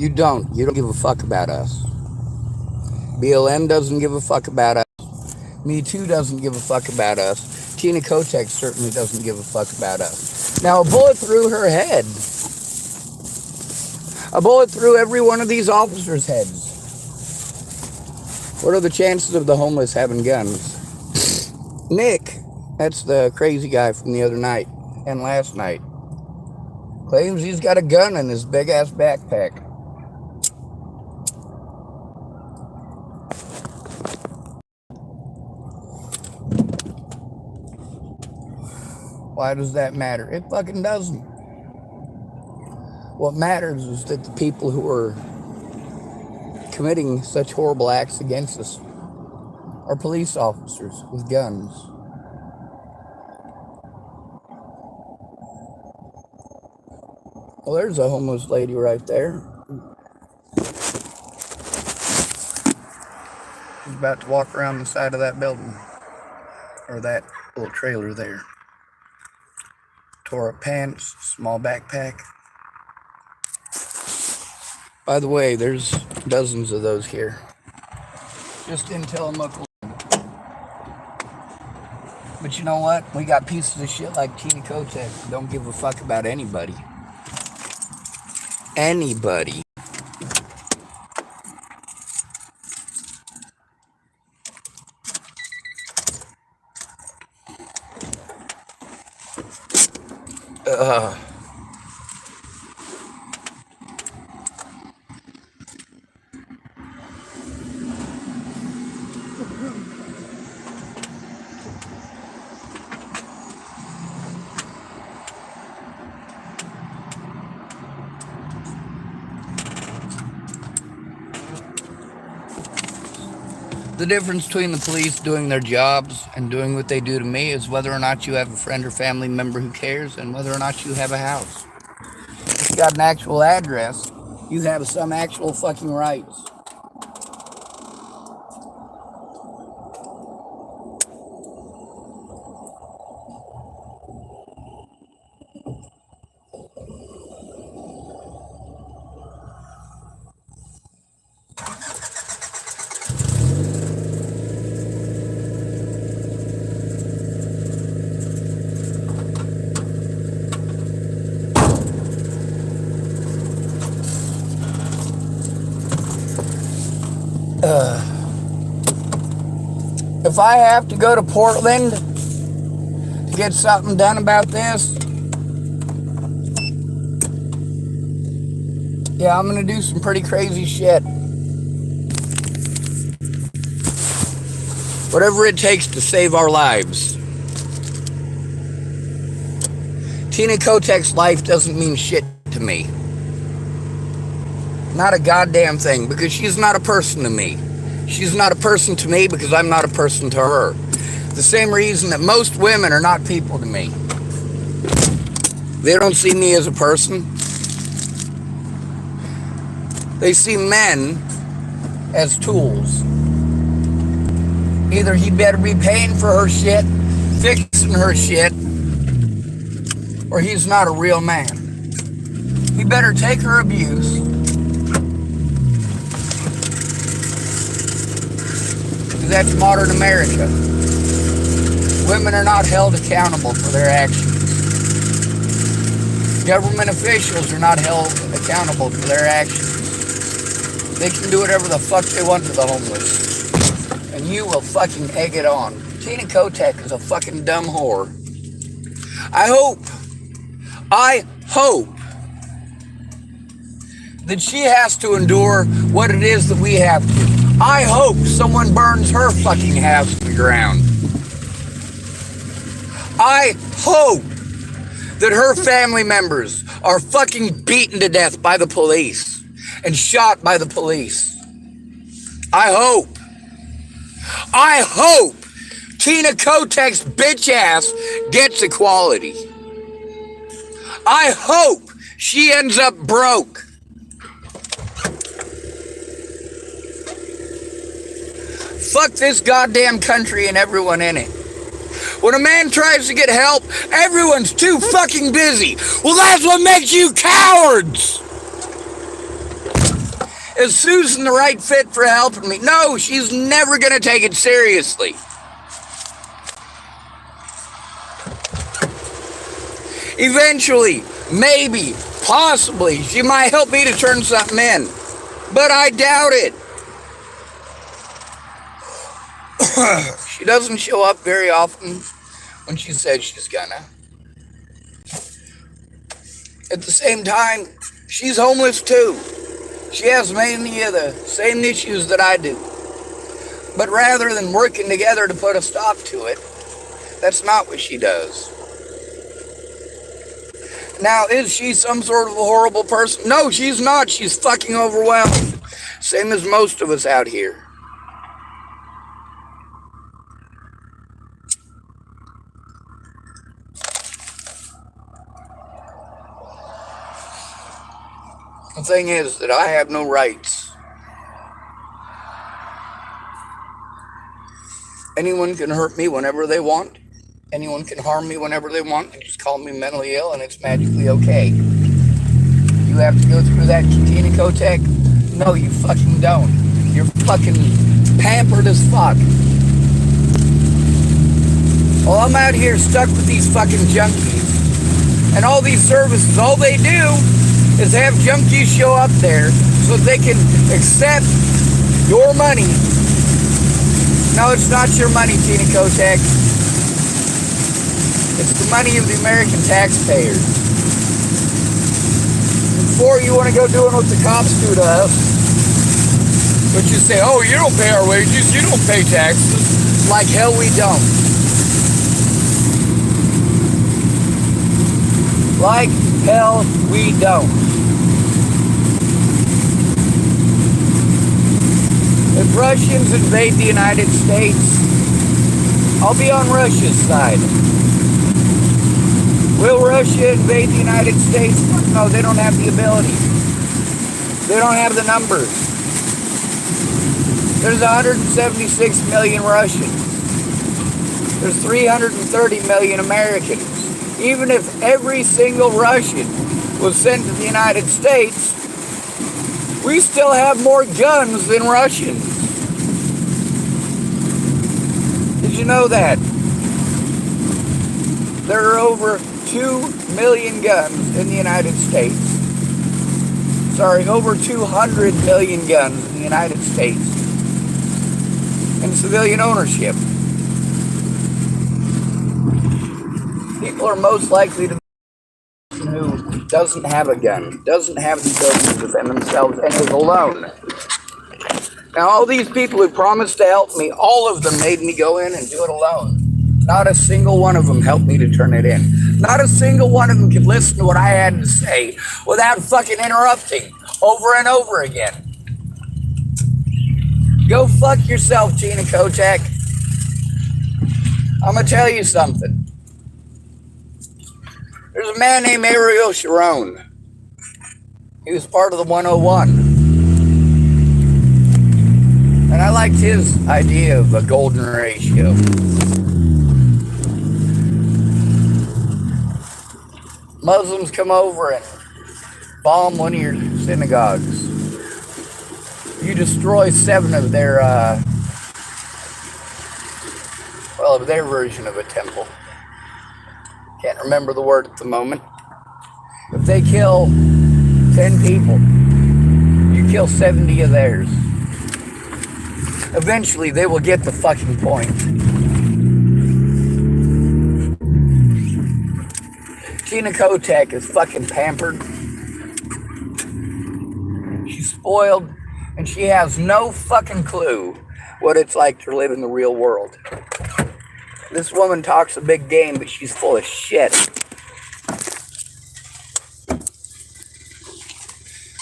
You don't. You don't give a fuck about us. BLM doesn't give a fuck about us. Me Too doesn't give a fuck about us. Tina Kotek certainly doesn't give a fuck about us. Now, a bullet through her head. A bullet through every one of these officers' heads. What are the chances of the homeless having guns? Nick, that's the crazy guy from the other night and last night, claims he's got a gun in his big-ass backpack. Why does that matter? It fucking doesn't. What matters is that the people who are committing such horrible acts against us are police officers with guns. Well, there's a homeless lady right there. She's about to walk around the side of that building, or that little trailer there. Tore up pants, small backpack. By the way, there's dozens of those here. Just in Tillamook. But you know what? We got pieces of shit like Tina Kotek who don't give a fuck about anybody. Anybody. The difference between the police doing their jobs and doing what they do to me is whether or not you have a friend or family member who cares and whether or not you have a house. If you got an actual address, you have some actual fucking rights. If I have to go to Portland to get something done about this, yeah, I'm gonna do some pretty crazy shit. Whatever it takes to save our lives. Tina Kotek's life doesn't mean shit to me. Not a goddamn thing, because she's not a person to me. She's not a person to me because I'm not a person to her. The same reason that most women are not people to me. They don't see me as a person. They see men as tools. Either he better be paying for her shit, fixing her shit, or he's not a real man. He better take her abuse. That's modern America. Women are not held accountable for their actions. Government officials are not held accountable for their actions. They can do whatever the fuck they want to the homeless. And you will fucking egg it on. Tina Kotek is a fucking dumb whore. I hope that she has to endure what it is that we have to. I hope someone burns her fucking house to the ground. I hope that her family members are fucking beaten to death by the police and shot by the police. I hope Tina Kotek's bitch ass gets equality. I hope she ends up broke. Fuck this goddamn country and everyone in it. When a man tries to get help, everyone's too fucking busy. Well, that's what makes you cowards. Is Susan the right fit for helping me? No, she's never going to take it seriously. Eventually, maybe, possibly, she might help me to turn something in. But I doubt it. She doesn't show up very often when she says she's gonna. At the same time, she's homeless too. She has many of the same issues that I do. But rather than working together to put a stop to it, that's not what she does. Now, is she some sort of a horrible person? No, she's not. She's fucking overwhelmed. Same as most of us out here. The thing is that I have no rights. Anyone can hurt me whenever they want. Anyone can harm me whenever they want. They just call me mentally ill and it's magically okay. You have to go through that, Tina Kotek? No, you fucking don't. You're fucking pampered as fuck. Well, I'm out here stuck with these fucking junkies. And all these services, all they do is have junkies show up there so they can accept your money. No, it's not your money, Tina Kotek. It's the money of the American taxpayers. Before you want to go doing what the cops do to us, but you say, oh, you don't pay our wages, you don't pay taxes. Like hell we don't. Like hell we don't. If Russians invade the United States, I'll be on Russia's side. Will Russia invade the United States? No, they don't have the ability. They don't have the numbers. There's 176 million Russians. There's 330 million Americans. Even if every single Russian was sent to the United States, we still have more guns than Russians. Did you know that? There are over 2 million guns in the United States. Sorry, over 200 million guns in the United States. In civilian ownership. People are most likely to be the person who doesn't have a gun, doesn't have the ability to defend themselves, and is alone. Now, all these people who promised to help me, all of them made me go in and do it alone. Not a single one of them helped me to turn it in. Not a single one of them could listen to what I had to say without fucking interrupting over and over again. Go fuck yourself, Tina Kotek. I'm gonna tell you something. There's a man named Ariel Sharon. He was part of the 101. And I liked his idea of a golden ratio. Muslims come over and bomb one of your synagogues. You destroy 7 of their, of their version of a temple. Can't remember the word at the moment. If they kill 10 people, you kill 70 of theirs. Eventually, they will get the fucking point. Tina Kotek is fucking pampered. She's spoiled, and she has no fucking clue what it's like to live in the real world. This woman talks a big game, but she's full of shit.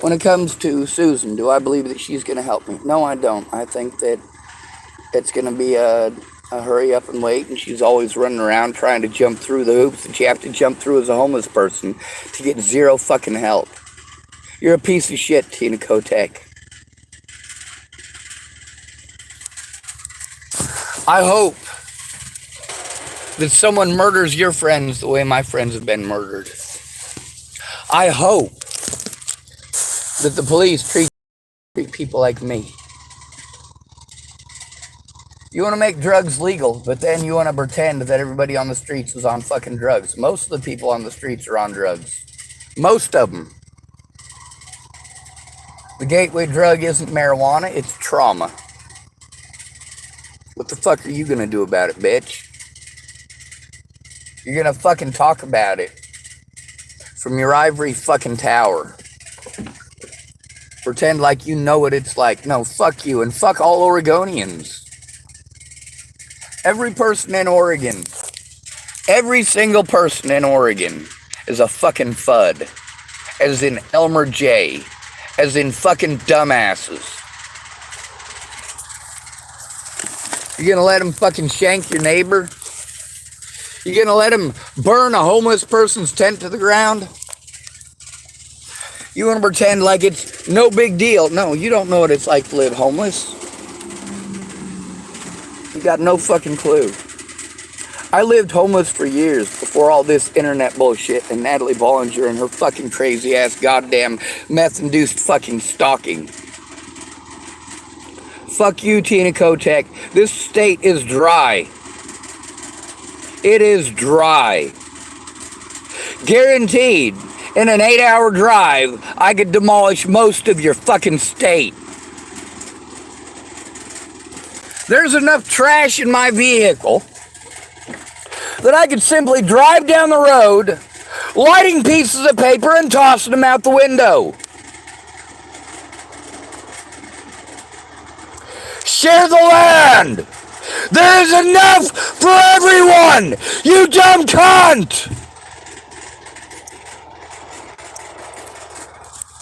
When it comes to Susan, do I believe that she's going to help me? No, I don't. I think that it's going to be a hurry up and wait, and she's always running around trying to jump through the hoops that you have to jump through as a homeless person to get zero fucking help. You're a piece of shit, Tina Kotek. I hope that someone murders your friends the way my friends have been murdered. I hope that the police treat people like me. You want to make drugs legal, but then you want to pretend that everybody on the streets is on fucking drugs. Most of the people on the streets are on drugs. Most of them. The gateway drug isn't marijuana, it's trauma. What the fuck are you gonna do about it, bitch? You're gonna fucking talk about it from your ivory fucking tower. Pretend like you know what it's like. No, fuck you, and fuck all Oregonians. Every person in Oregon, every single person in Oregon is a fucking FUD. As in Elmer J. As in fucking dumbasses. You gonna let him fucking shank your neighbor? You gonna let him burn a homeless person's tent to the ground? You wanna pretend like it's no big deal. No, you don't know what it's like to live homeless. You got no fucking clue. I lived homeless for years before all this internet bullshit and Natalie Bollinger and her fucking crazy ass goddamn meth-induced fucking stalking. Fuck you, Tina Kotek. This state is dry. It is dry. Guaranteed, in an 8-hour drive, I could demolish most of your fucking state. There's enough trash in my vehicle that I could simply drive down the road, lighting pieces of paper and tossing them out the window. Share the land! There is enough for everyone! You dumb cunt!